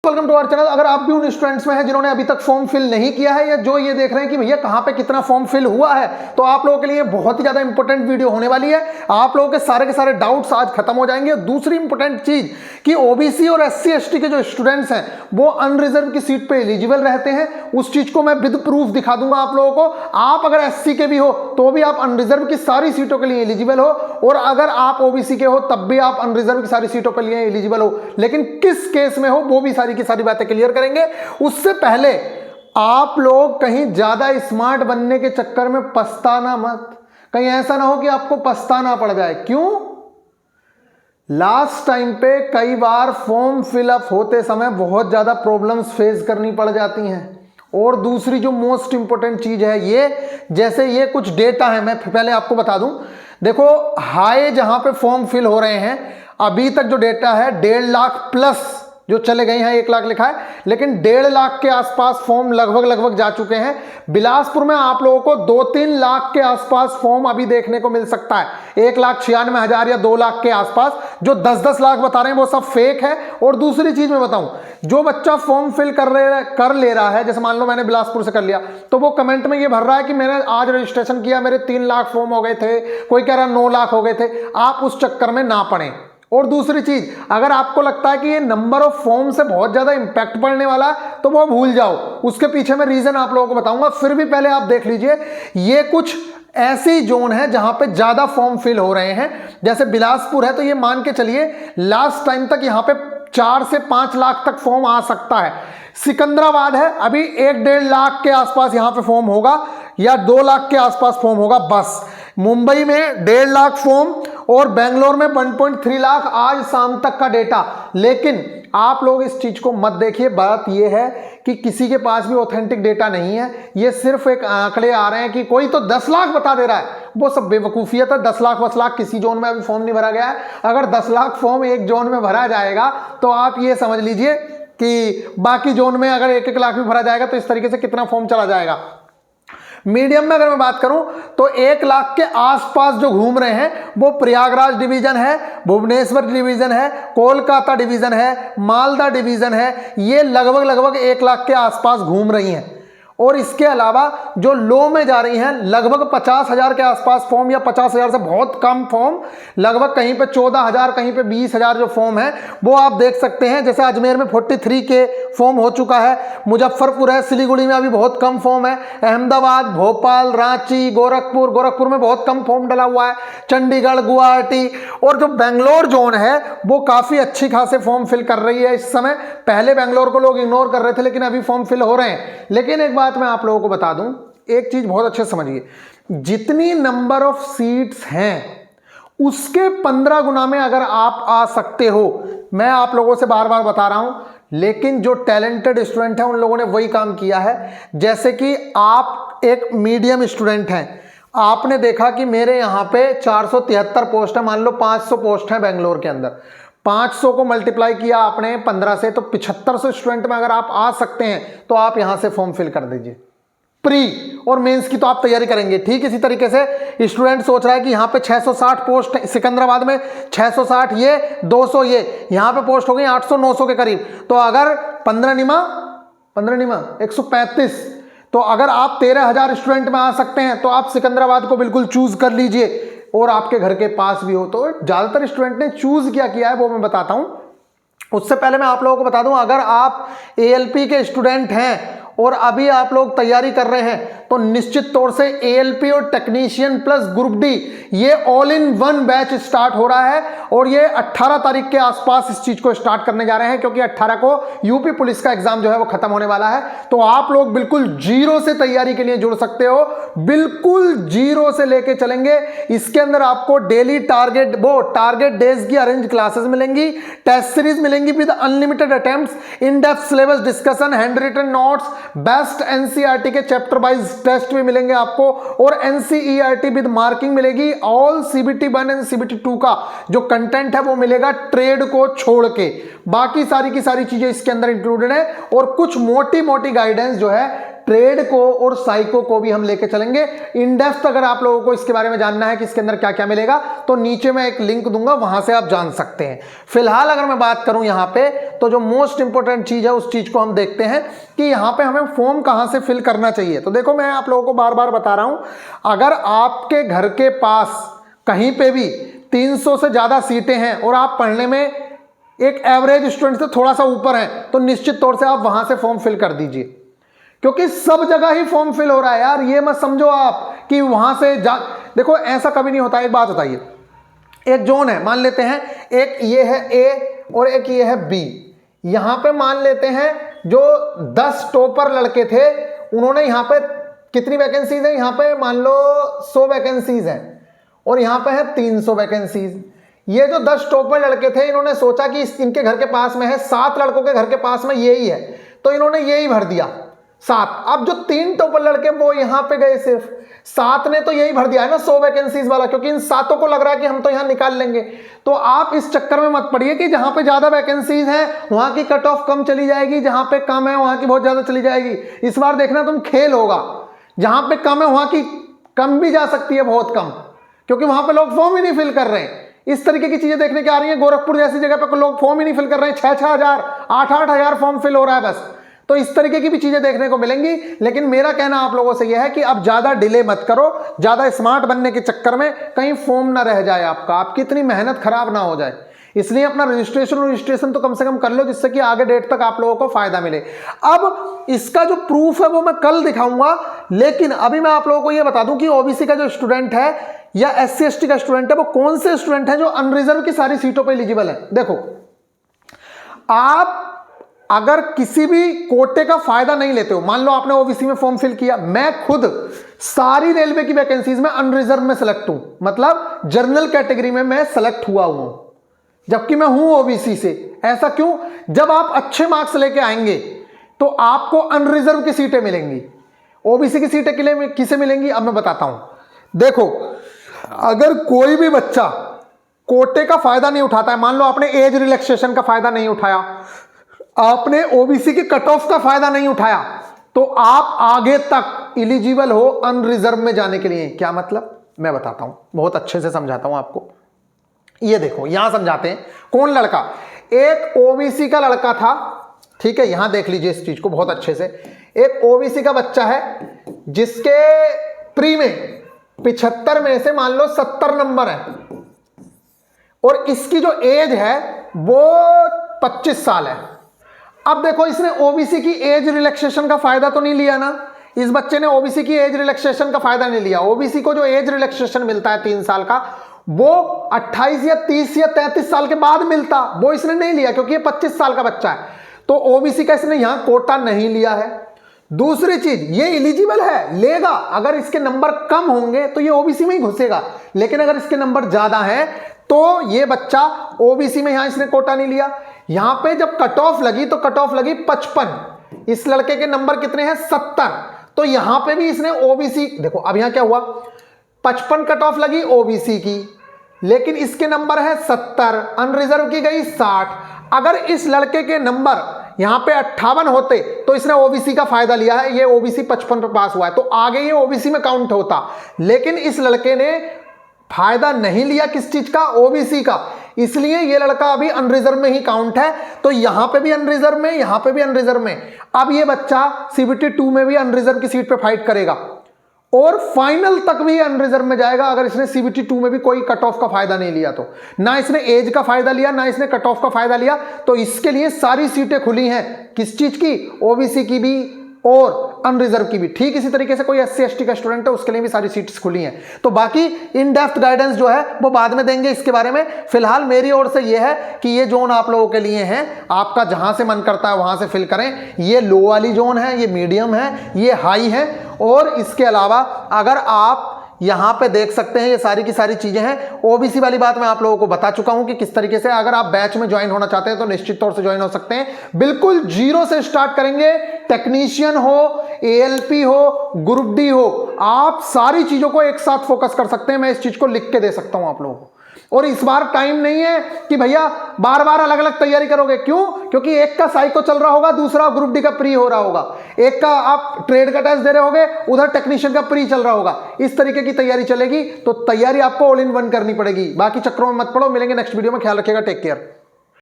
Welcome to our channel. अगर आप भी उन स्टूडेंट्स में हैं जिन्होंने अभी तक फॉर्म फिल नहीं किया है या जो ये देख रहे हैं कि भैया कहां पे कितना फॉर्म फिल हुआ है, तो आप लोगों के लिए बहुत ही ज्यादा इंपॉर्टेंट वीडियो होने वाली है। आप लोगों के सारे डाउट्स आज खत्म हो जाएंगे। दूसरी इंपॉर्टेंट चीज कि ओबीसी और एससी एसटी के जो स्टूडेंट्स हैं वो अनरिजर्व की सीट पे एलिजिबल रहते हैं। उस चीज को मैं विद प्रूफ दिखा दूंगा आप लोगों को। आप अगर एससी के भी हो तो भी आप अनरिजर्व की सारी सीटों के लिए एलिजिबल हो, और अगर आप ओबीसी के हो तब भी आप अनरिजर्व की सारी सीटों के लिए एलिजिबल हो। लेकिन किस केस में हो वो भी सारी की सारी बातें क्लियर करेंगे। उससे पहले आप लोग कहीं ज्यादा स्मार्ट बनने के चक्कर में पछताना मत। कहीं ऐसा ना हो कि आपको पछताना पड़ जाए। क्यों? लास्ट टाइम पे कई बार फॉर्म फिलअप होते समय बहुत ज्यादा प्रॉब्लम्स फेस करनी पड़ जाती हैं। और दूसरी जो मोस्ट इंपॉर्टेंट चीज है, ये जैसे ये कुछ डेटा है, मैं पहले आपको बता दूं। देखो, हाई जहां पे फॉर्म फिल हो रहे हैं अभी तक जो डेटा है 1.5 लाख प्लस जो चले गए हैं, 1 लाख लिखा है, लेकिन 1.5 लाख के आसपास फॉर्म लगभग जा चुके हैं। बिलासपुर में आप लोगों को 2-3 लाख के आसपास फॉर्म अभी देखने को मिल सकता है। 1,96,000 या 2 लाख के आसपास। जो 10-10 लाख बता रहे हैं वो सब फेक है। और दूसरी चीज मैं बताऊं, जो बच्चा फॉर्म फिल कर ले रहा है, जैसे मान लो मैंने बिलासपुर से कर लिया, तो वो कमेंट में ये भर रहा है कि मैंने आज रजिस्ट्रेशन किया, मेरे 3 लाख फॉर्म हो गए थे, कोई कह रहा 9 लाख हो गए थे। आप उस चक्कर में ना पड़े। और दूसरी चीज, अगर आपको लगता है कि ये नंबर ऑफ फॉर्म से बहुत ज्यादा इंपैक्ट पड़ने वाला है तो वो भूल जाओ। उसके पीछे मैं रीजन आप लोगों को बताऊंगा। फिर भी पहले आप देख लीजिए, ये कुछ ऐसी जोन है जहां पे ज्यादा फॉर्म फिल हो रहे हैं। जैसे बिलासपुर है तो ये मान के चलिए लास्ट टाइम तक यहां पे 4 से 5 लाख तक फॉर्म आ सकता है। सिकंदराबाद है, अभी 1-1.5 लाख के आसपास यहां पे फॉर्म होगा या 2 लाख के आसपास फॉर्म होगा बस। मुंबई में 1.5 लाख फॉर्म और बेंगलोर में 1.3 लाख आज शाम तक का डेटा। लेकिन आप लोग इस चीज को मत देखिए। बात यह है कि किसी के पास भी ऑथेंटिक डेटा नहीं है। ये सिर्फ एक आंकड़े आ रहे हैं कि कोई तो 10 लाख बता दे रहा है, वो सब बेवकूफियत है। 10 लाख 20 लाख किसी जोन में अभी फॉर्म नहीं भरा गया है। अगर 10 लाख फॉर्म एक जोन में भरा जाएगा तो आप ये समझ लीजिए कि बाकी जोन में अगर 1-1 लाख भी भरा जाएगा तो इस तरीके से कितना फॉर्म चला जाएगा। मीडियम में अगर मैं बात करूं तो 1 लाख के आसपास जो घूम रहे हैं वो प्रयागराज डिवीजन है, भुवनेश्वर डिवीजन है, कोलकाता डिवीजन है, मालदा डिवीजन है। ये लगभग 1 लाख के आसपास घूम रही हैं। और इसके अलावा जो लो में जा रही हैं लगभग 50,000 के आसपास फॉर्म, या 50,000 से बहुत कम फॉर्म, लगभग कहीं पे 14,000 कहीं पे 20,000 जो फॉर्म है वो आप देख सकते हैं। जैसे अजमेर में 43 के फॉर्म हो चुका है, मुजफ्फरपुर है, सिलीगुड़ी में अभी बहुत कम फॉर्म है, अहमदाबाद, भोपाल, रांची, गोरखपुर में बहुत कम फॉर्म डला हुआ है, चंडीगढ़, गुवाहाटी। और जो बेंगलोर जोन है वो काफी अच्छी खासे फॉर्म फिल कर रही है इस समय। पहले बेंगलोर को लोग इग्नोर कर रहे थे लेकिन अभी फॉर्म फिल हो रहे हैं। लेकिन एक बात मैं आप लोगों को बता दूं, एक चीज बहुत अच्छे से समझिए, जितनी नंबर ऑफ सीट्स हैं उसके 15 गुना में अगर आप आ सकते हो, मैं आप लोगों से बार बार बता रहा हूं। लेकिन जो टैलेंटेड स्टूडेंट हैं उन लोगों ने वही काम किया है। जैसे कि आप एक मीडियम स्टूडेंट हैं, आपने देखा कि मेरे यहां पे 473 पोस्ट है, मान लो 500 पोस्ट है बेंगलोर के अंदर। 500 को मल्टीप्लाई किया आपने 15 से, तो 7500 स्टूडेंट में अगर आप आ सकते हैं तो आप यहां से फॉर्म फिल कर दीजिए। प्री और मेंस की तो आप तैयारी करेंगे। ठीक इसी तरीके से स्टूडेंट सोच रहा है कि यहां पे 660 पोस्ट है सिकंदराबाद में, 660 ये, 200 ये, यहां पे पोस्ट हो गई 800-900 के करीब। तो अगर 15 निमा 135, तो अगर आप 13,000 स्टूडेंट में आ सकते हैं तो आप सिकंदराबाद को बिल्कुल चूज कर लीजिए और आपके घर के पास भी हो। तो ज्यादातर स्टूडेंट ने चूज क्या किया है वो मैं बताता हूं। उससे पहले मैं आप लोगों को बता दूं, अगर आप एएलपी के स्टूडेंट हैं और अभी आप लोग तैयारी कर रहे हैं तो निश्चित तौर से एएलपी और टेक्नीशियन प्लस ग्रुप डी ये all in one batch start हो रहा है। और ये 18 तारीख के आसपास इस चीज को स्टार्ट करने जा रहे हैं, क्योंकि 18 को यूपी पुलिस का एग्जाम जो है वो खत्म होने वाला है। तो आप लोग बिल्कुल जीरो से तैयारी के लिए जुड़ सकते हो, बिल्कुल जीरो से लेके चलेंगे। इसके अंदर आपको डेली टारगेट डेज की अरेंज क्लासेस मिलेंगी, टेस्ट सीरीज मिलेंगी with unlimited attempts, in depth syllabus discussion, hand written notes, best NCERT के चैप्टर वाइज टेस्ट भी मिलेंगे आपको, और एनसीईआरटी विद मार्किंग मिलेगी। ऑल सीबीटी 1 एंड सीबीटी 2 का जो कंटेंट है वो मिलेगा ट्रेड को छोड़ के। बाकी सारी की सारी चीजें इसके अंदर इंक्लूडेड है। और कुछ मोटी गाइडेंस जो है ट्रेड को और साइको को भी हम लेके चलेंगे इन डेप्थ। अगर आप लोगों को इसके बारे में जानना है कि इसके अंदर क्या क्या मिलेगा तो नीचे मैं एक लिंक दूंगा, वहां से आप जान सकते हैं। फिलहाल अगर मैं बात करूं यहां पे तो जो मोस्ट इंपॉर्टेंट चीज है उस चीज को हम देखते हैं कि यहां पे हमें फॉर्म कहां से फिल करना चाहिए। तो देखो मैं आप लोगों को बार बार बता रहा हूं, अगर आपके घर के पास कहीं पे भी 300 से ज्यादा सीटें हैं और आप पढ़ने में एक एवरेज स्टूडेंट से थोड़ा सा ऊपर हैं तो निश्चित तौर से आप वहां से फॉर्म फिल कर दीजिए, क्योंकि सब जगह ही फॉर्म फिल हो रहा है यार। ये मत समझो आप कि वहां से देखो ऐसा कभी नहीं होता। एक बात बताइए, एक जोन है, मान लेते हैं एक ये है ए और एक ये है बी। यहां पे मान लेते हैं जो 10 टॉपर लड़के थे उन्होंने यहां पे कितनी वैकेंसीज है, यहां पे मान लो 100 वैकेंसीज है और यहां पे है 300 वैकेंसीज। ये जो 10 टॉपर लड़के थे इन्होंने सोचा कि इनके घर के पास में है, 7 लड़कों के घर के पास में यही है तो इन्होंने यही भर दिया 7। अब जो 3 टॉपर लड़के वो यहां पे गए, सिर्फ 7 ने तो यही भर दिया है ना 100 वैकेंसीज वाला, क्योंकि इन 7 को लग रहा है कि हम तो यहां निकाल लेंगे। तो आप इस चक्कर में मत पड़िए कि जहां पे ज्यादा वैकेंसीज हैं वहां की कट ऑफ कम चली जाएगी, जहां पे कम है वहां की बहुत ज्यादा चली जाएगी। इस बार देखना तुम खेल होगा, जहां पे कम है वहां की कम भी जा सकती है, बहुत कम, क्योंकि वहां पे लोग फॉर्म ही नहीं फिल कर रहे हैं। इस तरीके की चीजें देखने की आ रही है। गोरखपुर जैसी जगह पे लोग फॉर्म ही नहीं फिल कर रहे हैं, 6-6 हजार 8-8 हजार फॉर्म फिल हो रहा है बस। तो इस तरीके की भी चीजें देखने को मिलेंगी। लेकिन मेरा कहना आप लोगों से यह है कि अब ज्यादा डिले मत करो, ज्यादा स्मार्ट बनने के चक्कर में कहीं फॉर्म ना रह जाए आपका, आपकी इतनी मेहनत खराब ना हो जाए। इसलिए अपना रजिस्ट्रेशन तो कम से कम कर लो, जिससे कि आगे डेट तक आप लोगों को फायदा मिले। अब इसका जो प्रूफ है वो मैं कल दिखाऊंगा, लेकिन अभी मैं आप लोगों को यह बता दूं कि ओबीसी का जो स्टूडेंट है या एससी एसटी का स्टूडेंट है वो कौन से स्टूडेंट है जो अनरिजर्व की सारी सीटों पर एलिजिबल है। देखो, आप अगर किसी भी कोटे का फायदा नहीं लेते हो, मान लो आपने ओबीसी में फॉर्म फिल किया, मैं खुद सारी रेलवे की वैकेंसीज में अनरिजर्व में सेलेक्ट हूं, मतलब जनरल कैटेगरी में मैं सेलेक्ट हुआ हूं, जबकि मैं हूं ओबीसी से। ऐसा क्यों? जब आप अच्छे मार्क्स लेके आएंगे तो आपको अनरिजर्व की सीटें मिलेंगी। ओबीसी की सीटें के लिए किसे मिलेंगी अब मैं बताता हूं। देखो, अगर कोई भी बच्चा कोटे का फायदा नहीं उठाता है, मान लो आपने एज रिलैक्सेशन का फायदा नहीं उठाया, आपने ओबीसी के कट ऑफ का फायदा नहीं उठाया, तो आप आगे तक एलिजिबल हो अनरिजर्व में जाने के लिए। क्या मतलब? मैं बताता हूं, बहुत अच्छे से समझाता हूं आपको। ये देखो, यहां समझाते हैं। कौन लड़का? एक ओबीसी का लड़का था, ठीक है, यहां देख लीजिए इस चीज को बहुत अच्छे से। एक ओबीसी का बच्चा है जिसके प्री में 75 में से मान लो 70 नंबर है और इसकी जो एज है वो 25 साल है। अब देखो, इसने ओबीसी की एज रिलैक्सेशन का फायदा तो नहीं लिया ना, इस बच्चे ने ओबीसी की एज रिलैक्सेशन का फायदा नहीं लिया। ओबीसी को जो एज रिलैक्सेशन मिलता है 3 साल का, वो 28 या 30 या 33 साल के बाद मिलता, वो इसने नहीं लिया क्योंकि ये 25 साल का बच्चा है। तो ओबीसी का इसने यहां कोटा नहीं लिया है। दूसरी चीज, ये एलिजिबल है, लेगा, अगर इसके नंबर कम होंगे तो ये ओबीसी में ही घुसेगा, लेकिन अगर इसके नंबर ज्यादा हैं तो ये बच्चा ओबीसी में, यहां इसने कोटा नहीं लिया। यहां पे जब कट ऑफ लगी तो कट ऑफ लगी 55, इस लड़के के नंबर कितने हैं? 70, तो यहां पे भी इसने ओबीसी, देखो अब यहां क्या हुआ, 55 कट ऑफ लगी ओबीसी की, लेकिन इसके नंबर है 70, अनरिजर्व की गई 60। अगर इस लड़के के नंबर यहां पे 58 होते तो इसने ओबीसी का फायदा लिया है, ये ओबीसी 55 पर पास हुआ है तो आगे ये ओबीसी में काउंट होता, लेकिन इस लड़के ने फायदा नहीं लिया किस चीज का? ओबीसी का, इसलिए ये लड़का अभी अनरिजर्व में ही काउंट है। तो यहां पे भी अनरिजर्व में, यहां पे भी अनरिजर्व में। अब ये बच्चा सीबीटी 2 में भी अनरिजर्व की सीट पे फाइट करेगा और फाइनल तक भी अनरिजर्व में जाएगा अगर इसने सीबीटी 2 में भी कोई कट ऑफ का फायदा नहीं लिया तो। ना इसने एज का फायदा लिया, ना इसने कट ऑफ का फायदा लिया, तो इसके लिए सारी सीटें खुली हैं। किस चीज की? ओबीसी की भी और अनरिजर्व की भी। ठीक इसी तरीके से कोई एससी एसटी का स्टूडेंट है उसके लिए भी सारी सीट्स खुली हैं। तो बाकी इन डेप्थ गाइडेंस जो है वो बाद में देंगे इसके बारे में। फिलहाल मेरी ओर से ये है कि ये जोन आप लोगों के लिए है, आपका जहां से मन करता है वहां से फिल करें। ये लो वाली जोन है, ये मीडियम है, ये हाई है, और इसके अलावा अगर आप यहां पे देख सकते हैं ये सारी की सारी चीजें हैं। ओबीसी वाली बात मैं आप लोगों को बता चुका हूं कि किस तरीके से अगर आप बैच में ज्वाइन होना चाहते हैं तो निश्चित तौर से ज्वाइन हो सकते हैं। बिल्कुल जीरो से स्टार्ट करेंगे, टेक्नीशियन हो, एएलपी हो, ग्रुप डी हो, आप सारी चीजों को एक साथ फोकस कर सकते हैं। मैं इस चीज को लिख के दे सकता हूं आप लोगों को। और इस बार टाइम नहीं है कि भैया बार बार अलग अलग तैयारी करोगे। क्यों? क्योंकि एक का साइको चल रहा होगा, दूसरा ग्रुप डी का प्री हो रहा होगा, एक का आप ट्रेड का टेस्ट दे रहे होगे, उधर टेक्नीशियन का प्री चल रहा होगा। इस तरीके की तैयारी चलेगी, तो तैयारी आपको ऑल इन वन करनी पड़ेगी। बाकी चक्रों में मत पड़ो। मिलेंगे नेक्स्ट वीडियो में, ख्याल रखिएगा, टेक केयर।